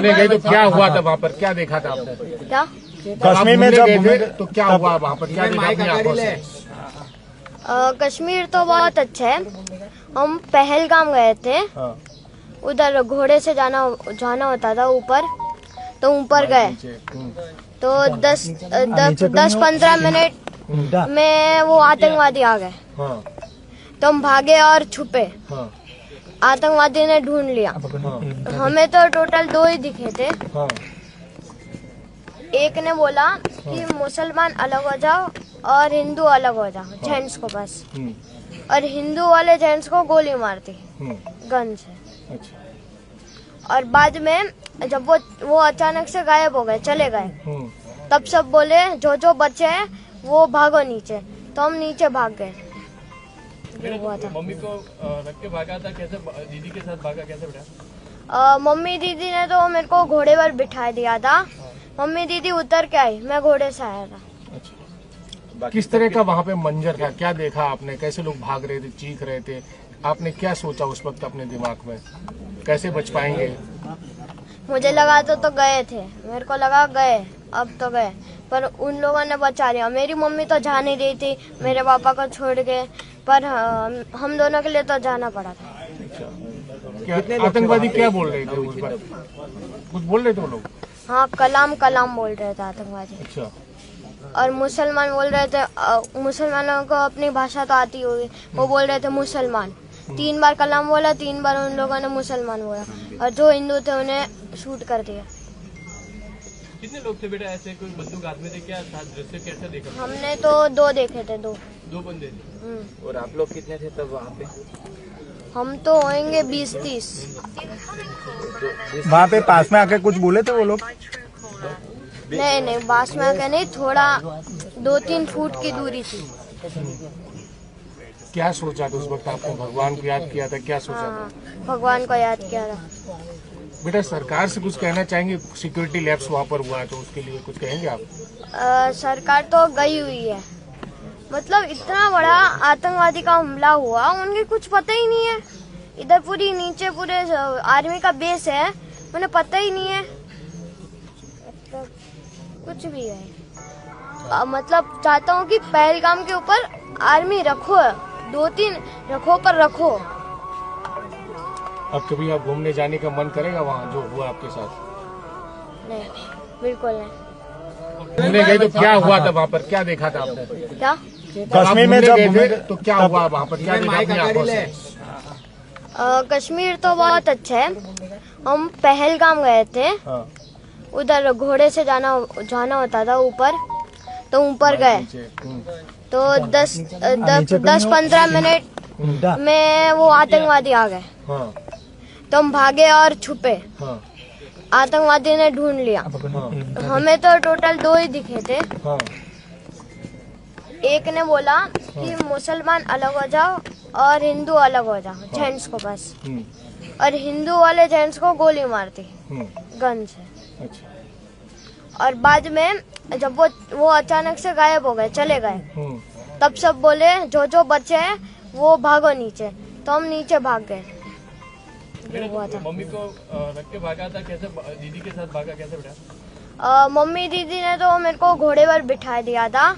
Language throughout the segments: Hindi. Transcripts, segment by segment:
घूमने गए तो क्या हुआ था वहाँ पर, क्या देखा था आपने? क्या कश्मीर में जब गए थे तो क्या हुआ वहाँ पर, क्या देखा अपनी आंखों से? कश्मीर तो बहुत अच्छा है। हम पहलगाम गए थे। हाँ। उधर घोड़े से जाना होता था ऊपर, तो ऊपर गए तो 10-15 मिनट में वो आतंकवादी आ गए। हाँ। तो हम भागे और छुपे। हाँ। आतंकवादी ने ढूंढ लिया। हाँ। हमें तो टोटल 2 ही दिखे थे। हाँ। एक ने बोला कि मुसलमान अलग हो जाओ और हिंदू अलग हो जाओ, जेंट्स को बस। और हिंदू वाले जेंट्स को गोली मार दी गन से। अच्छा। और बाद में जब वो अचानक से गायब हो गए, चले गए, तब सब बोले जो बचे हैं वो भागो नीचे। तो हम नीचे भाग गए। हुआ था। मम्मी को रख के भागा था, कैसे दीदी के साथ भागा, कैसे बैठा? मम्मी दीदी ने तो मेरे को घोड़े पर बिठा दिया था। मम्मी दीदी उतर के आई, मैं घोड़े से आया था। अच्छा। किस तरह का वहाँ पे मंजर था, क्या देखा आपने? कैसे लोग भाग रहे थे, चीख रहे थे? आपने क्या सोचा उस वक्त अपने दिमाग में, कैसे बच पाएंगे? मुझे लगा तो गए थे, मेरे को लगा गए, अब तो गए, पर उन लोगों ने बचा लिया। मेरी मम्मी तो जा नहीं रही थी मेरे पापा को छोड़ के, पर हम दोनों के लिए तो जाना पड़ा था। क्या आतंकवादी क्या बोल रहे थे उस पर, कुछ बोल रहे थे वो लोग? हाँ, कलाम कलाम बोल रहे थे आतंकवादी। अच्छा। और मुसलमान बोल रहे थे, मुसलमानों को अपनी भाषा तो आती होगी, वो बोल रहे थे मुसलमान। 3 बार कलाम बोला, 3 बार उन लोगों ने मुसलमान बोला, और जो हिंदू थे उन्हें शूट कर दिया। कितने लोग थे बेटा ऐसे, कोई बंदूक हाथ में थे, क्या था दृश्य, कैसे देखा? हमने तो 2 देखे थे, 2 बंदे थे। और आप लोग कितने थे तब वहाँ पे? हम तो होंगे 20-30। वहाँ पे पास में आके कुछ बोले थे वो लोग? नहीं, पास में आके नहीं, थोड़ा 2-3 फुट की दूरी थी। क्या सोचा था उस वक्त आपने? भगवान को याद किया था, क्या सोचा था? भगवान को याद किया था। बेटा सरकार से कुछ कहना चाहेंगे? सिक्योरिटी लैप्स वहाँ पर हुआ है तो उसके लिए कुछ कहेंगे आप? सरकार तो गई हुई है, मतलब इतना बड़ा आतंकवादी का हमला हुआ, उनके कुछ पता ही नहीं है। इधर पूरी नीचे पूरे आर्मी का बेस है, उन्हें पता ही नहीं है, मतलब कुछ भी है। मतलब चाहता हूँ कि पहलगाम के ऊपर आर्मी रखो, 2-3 रखो, पर रखो। अब कभी आप घूमने जाने का मन करेगा वहाँ जो हुआ आपके साथ? नहीं, बिल्कुल नहीं। घूमने गए तो क्या हुआ था वहाँ पर, क्या देखा था आपने? क्या कश्मीर में जब गए थे तो क्या हुआ वहाँ पर, क्या देखा अपनी आंखों से? कश्मीर तो बहुत अच्छा है। हम पहलगाम गए थे। हाँ। उधर घोड़े से जाना होता था ऊपर, तो ऊपर गए तो 10-15 मिनट में वो आतंकवादी आ गए। हाँ। तो हम भागे और छुपे। हाँ। आतंकवादी ने ढूंढ लिया। हाँ। हमें तो टोटल 2 ही दिखे थे। हाँ। एक ने बोला कि मुसलमान अलग हो जाओ और हिंदू अलग हो जाओ, जेंट्स को बस। और हिंदू वाले जेंट्स को गोली मार दी गन से। अच्छा। और बाद में जब वो अचानक से गायब हो गए, चले गए, तब सब बोले जो बचे हैं वो भागो नीचे। तो हम नीचे भाग गए। हुआ था। मम्मी को रख के भागा था, कैसे दीदी के साथ भागा, कैसे बैठा? मम्मी दीदी ने तो मेरे को घोड़े पर बिठा दिया था।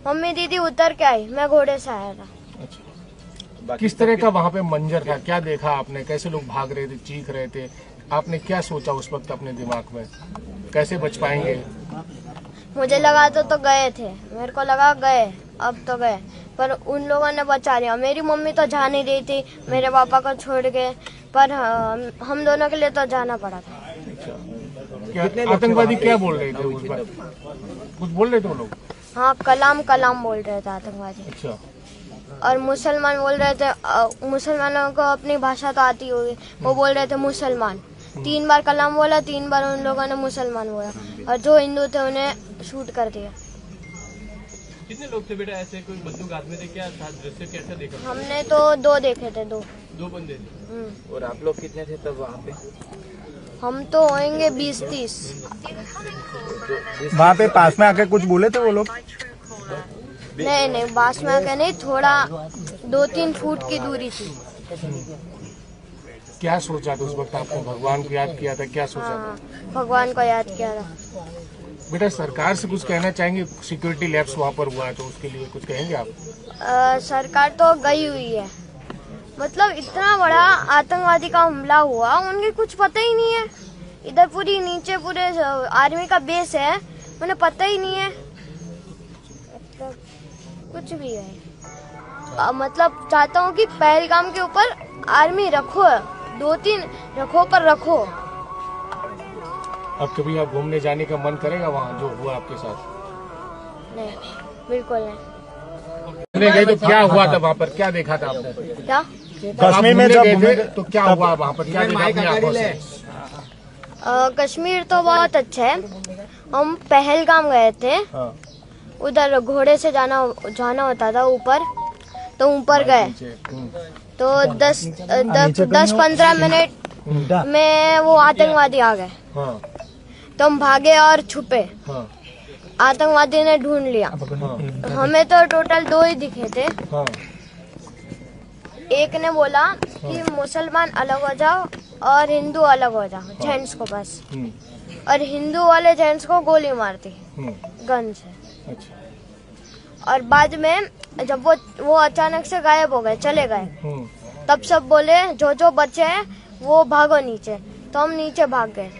मम्मी दीदी उतर के आई, मैं घोड़े से आया था। अच्छा। किस तरह का वहाँ पे मंजर था, क्या देखा आपने? कैसे लोग भाग रहे थे, चीख रहे थे? आपने क्या सोचा उस वक्त अपने दिमाग में, कैसे बच पाएंगे? मुझे लगा तो गए थे, मेरे को लगा गए, अब तो गए, पर उन लोगों ने बचा लिया। मेरी मम्मी तो जा नहीं रही थी मेरे पापा को छोड़ के, पर हम दोनों के लिए तो जाना पड़ा था। क्या आतंकवादी क्या बोल रहे थे उस पर, कुछ बोल रहे थे वो लोग? हाँ, कलाम कलाम बोल रहे थे आतंकवादी। अच्छा। और मुसलमान बोल रहे थे, मुसलमानों को अपनी भाषा तो आती होगी, वो बोल रहे थे मुसलमान। 3 बार कलाम बोला, 3 बार उन लोगों ने मुसलमान बोला, और जो हिंदू थे उन्हें शूट कर दिया। कितने लोग थे बेटा ऐसे, कोई बंदूक हाथ में थे, क्या था दृश्य, कैसे देखा? हमने तो 2 देखे थे, 2 बंदे थे। और आप लोग कितने थे तब वहाँ पे? हम तो होंगे 20-30। वहाँ पे पास में आके कुछ बोले थे वो लोग? नहीं, पास में आके नहीं, थोड़ा 2-3 फुट की दूरी थी। क्या सोचा था उस वक्त आपने? भगवान को याद किया था, क्या सोचा था? हाँ, भगवान को याद किया था। बेटा सरकार से कुछ कहना चाहेंगे? सिक्योरिटी लैप्स वहाँ पर हुआ है तो उसके लिए कुछ कहेंगे आप? सरकार तो गई हुई है। मतलब इतना बड़ा आतंकवादी का हमला हुआ, उनके कुछ पता ही नहीं है। इधर पूरी नीचे पूरे आर्मी का बेस है, उन्हें पता ही नहीं है। मतलब कुछ भी है। मतलब चाहता हूँ कि पहलगाम के ऊपर आर्मी रखो, 2-3 रखो पर रखो। अब कभी आप घूमने जाने का मन करेगा वहाँ जो हुआ आपके साथ? नहीं, बिल्कुल नहीं। घूमने गए तो क्या हुआ था वहाँ पर? क्या देखा था आपने? क्या कश्मीर में जब गए घूमे थे तो क्या हुआ वहाँ पर? क्या देखा अपनी आंखों से? कश्मीर तो बहुत अच्छा है। हम पहलगाम गए थे, हाँ, उधर घोड़े से जाना होता था ऊपर, तो ऊपर गए तो 10-15 मिनट में वो आतंकवादी आ गए। हाँ, तो हम भागे और छुपे। हाँ, आतंकवादी ने ढूंढ लिया। हाँ, हमें तो टोटल 2 ही दिखे थे। हाँ, एक ने बोला कि मुसलमान अलग हो जाओ और हिंदू अलग हो जाओ, जेंट्स को बस। और हिंदू वाले जेंट्स को गोली मार दी गन से। अच्छा, और बाद में जब वो अचानक से गायब हो गए, चले गए, तब सब बोले जो बचे हैं वो भागो नीचे। तो हम नीचे भाग गए।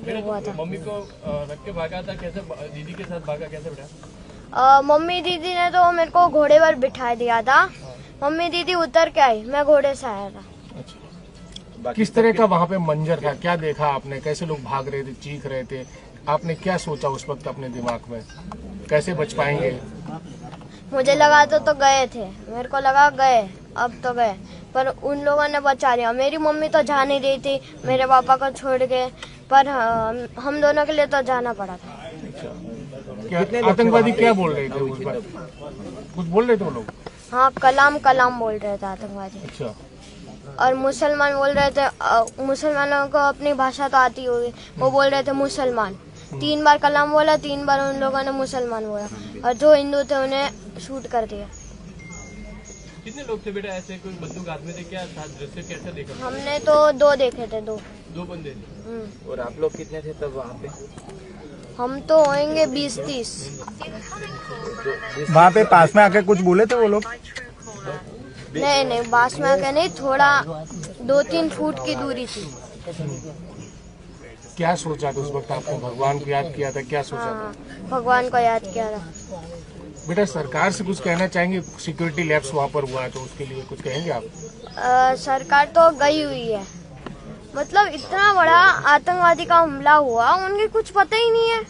ये हुआ था। मम्मी को रख के भागा था, कैसे दीदी के साथ भागा, कैसे बेटा? मम्मी दीदी ने तो मेरे को घोड़े पर बिठा दिया था। मम्मी दीदी उतर के आई, मैं घोड़े से आया था। किस तरह का वहाँ पे मंजर था? क्या देखा आपने? कैसे लोग भाग रहे थे, चीख रहे थे? आपने क्या सोचा उस वक्त अपने दिमाग में? कैसे बच पाएंगे? मुझे लगा तो गए थे, मेरे को लगा गए, अब तो गए, पर उन लोगों ने बचा लिया। मेरी मम्मी तो जा नहीं रही थी मेरे पापा को छोड़ के, पर हम दोनों के लिए तो जाना पड़ा था। क्या आतंकवादी क्या बोल रहे थे उस वक्त? कुछ बोल रहे थे वो लोग? हाँ, कलाम कलाम बोल रहे थे आतंकवादी। अच्छा, और मुसलमान बोल रहे थे। मुसलमानों को अपनी भाषा तो आती होगी, वो बोल रहे थे मुसलमान। 3 बार कलाम बोला, 3 बार उन लोगों ने मुसलमान बोला, और जो हिंदू थे उन्हें शूट कर दिया। कितने लोग थे बेटा ऐसे? कोई बंदूक हाथ में थे क्या? दृश्य कैसे देखा? हमने तो 2 देखे थे, 2। 2 बंदे थे। और आप लोग कितने थे तब वहाँ पे? हम तो होंगे 20-30। वहाँ पे पास में आके कुछ बोले थे वो लोग? नहीं, बास में आके नहीं, थोड़ा 2-3 फुट की दूरी थी। क्या सोचा था उस वक्त आपने? भगवान को याद किया था, क्या सोचा था? हाँ, भगवान को याद किया था। बेटा सरकार से कुछ कहना चाहेंगे? सिक्योरिटी लैप्स वहाँ पर हुआ है तो उसके लिए कुछ कहेंगे आप? सरकार तो गई हुई है। मतलब इतना बड़ा आतंकवादी का हमला हुआ, उनके कुछ पता ही नहीं है।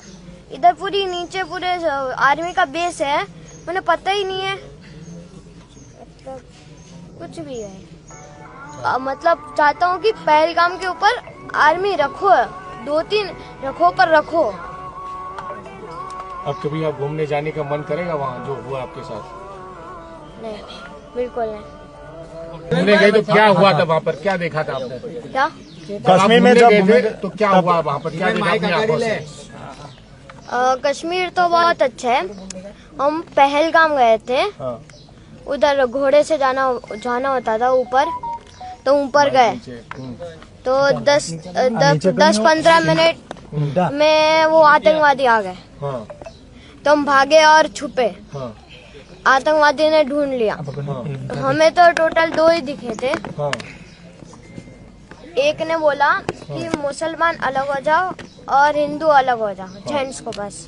इधर पूरी नीचे पूरे आर्मी का बेस है, उन्हें पता ही नहीं है। मतलब कुछ भी है। मतलब चाहता हूँ कि पहलगाम के ऊपर आर्मी रखो, 2-3 रखो पर रखो। अब कभी आप घूमने जाने का मन करेगा वहाँ जो हुआ आपके साथ? नहीं, बिल्कुल नहीं। घूमने गए तो क्या हुआ था वहाँ पर? क्या देखा था आपने? क्या कश्मीर में जब घूमे थे तो क्या हुआ वहाँ पर? क्या देखा अपनी आंखों से? कश्मीर तो बहुत अच्छा है। हम पहलगाम गए थे, हाँ, उधर घोड़े से जाना होता था ऊपर, तो ऊपर गए तो 10-15 मिनट में वो आतंकवादी आ गए। हाँ, तो हम भागे और छुपे। हाँ, आतंकवादी ने ढूंढ लिया। हाँ, हमें तो टोटल 2 ही दिखे थे। हाँ, एक ने बोला कि मुसलमान अलग हो जाओ और हिंदू अलग हो जाओ, जेंट्स को बस।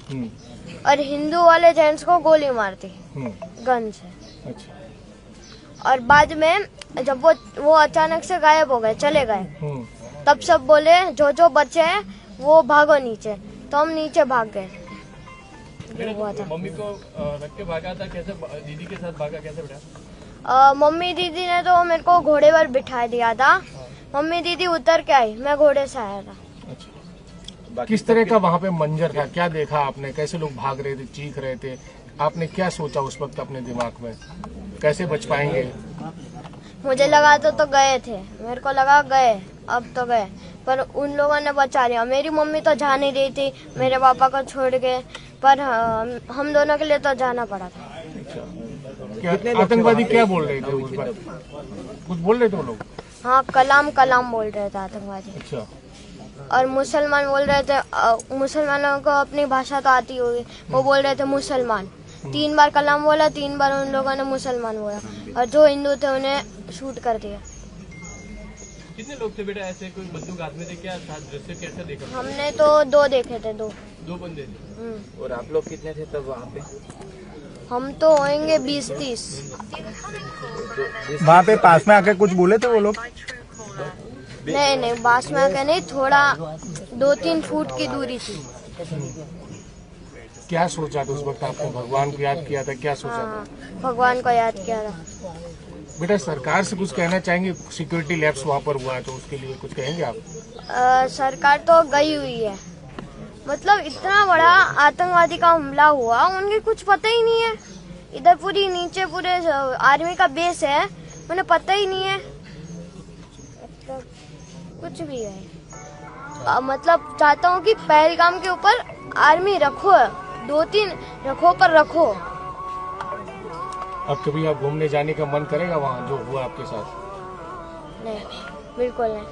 और हिंदू वाले जेंट्स को गोली मार दी गन से। अच्छा, और बाद में जब वो अचानक से गायब हो गए, चले गए, तब सब बोले जो बचे हैं वो भागो नीचे। तो हम नीचे भाग गए। ये हुआ था। मम्मी को रख के भागा था, कैसे दीदी के साथ भागा, कैसे बेटा? मम्मी दीदी ने तो मेरे को घोड़े पर बिठा दिया था। मम्मी दीदी उतर के आई, मैं घोड़े से आया था। किस तरह का वहाँ पे मंजर था? क्या देखा आपने? कैसे लोग भाग रहे थे, चीख रहे थे? आपने क्या सोचा उस वक्त अपने दिमाग में? कैसे बच पाएंगे? मुझे लगा तो गए थे, मेरे को लगा गए, अब तो गए, पर उन लोगों ने बचा लिया। मेरी मम्मी तो जा नहीं रही थी मेरे पापा को छोड़ के, पर हम दोनों के लिए तो जाना पड़ा था। क्या आतंकवादी क्या बोल रहे थे उस वक्त? कुछ बोल रहे थे वो लोग? हाँ, कलाम कलाम बोल रहे थे आतंकवादी। अच्छा, और मुसलमान बोल रहे थे, मुसलमानों को अपनी भाषा तो आती होगी, वो बोल रहे थे मुसलमान। 3 बार कलाम बोला, 3 बार उन लोगों ने मुसलमान बोला, और जो हिंदू थे उन्हें शूट कर दिया। कितने लोग थे बेटा ऐसे, कोई बंदूक हाथ में थे, क्या था दृश्य, कैसा देखा? हमने तो 2 देखे थे, 2। 2 बंदे थे। और आप लोग कितने थे तब वहाँ पे? हम तो होंगे 20-30। वहाँ पे पास में आके कुछ बोले थे वो लोग? नहीं, बास में आके नहीं, थोड़ा 2-3 फुट की दूरी थी। क्या सोचा था उस वक्त आपने? भगवान को याद किया था, क्या सोचा था? हाँ, भगवान को याद किया था। बेटा, सरकार से कुछ कहना चाहेंगे? सिक्योरिटी लैप्स वहाँ पर हुआ है तो उसके लिए कुछ कहेंगे आप? सरकार तो गई हुई है। मतलब इतना बड़ा आतंकवादी का हमला हुआ, उनके कुछ पता ही नहीं है। इधर पूरी नीचे पूरे आर्मी का बेस है, उन्हें पता ही नहीं है। मतलब कुछ भी है। मतलब चाहता हूँ कि पहलगाम के ऊपर आर्मी रखो, 2-3 रखो, पर रखो। अब कभी आप घूमने जाने का मन करेगा वहाँ जो हुआ आपके साथ? नहीं, बिल्कुल नहीं।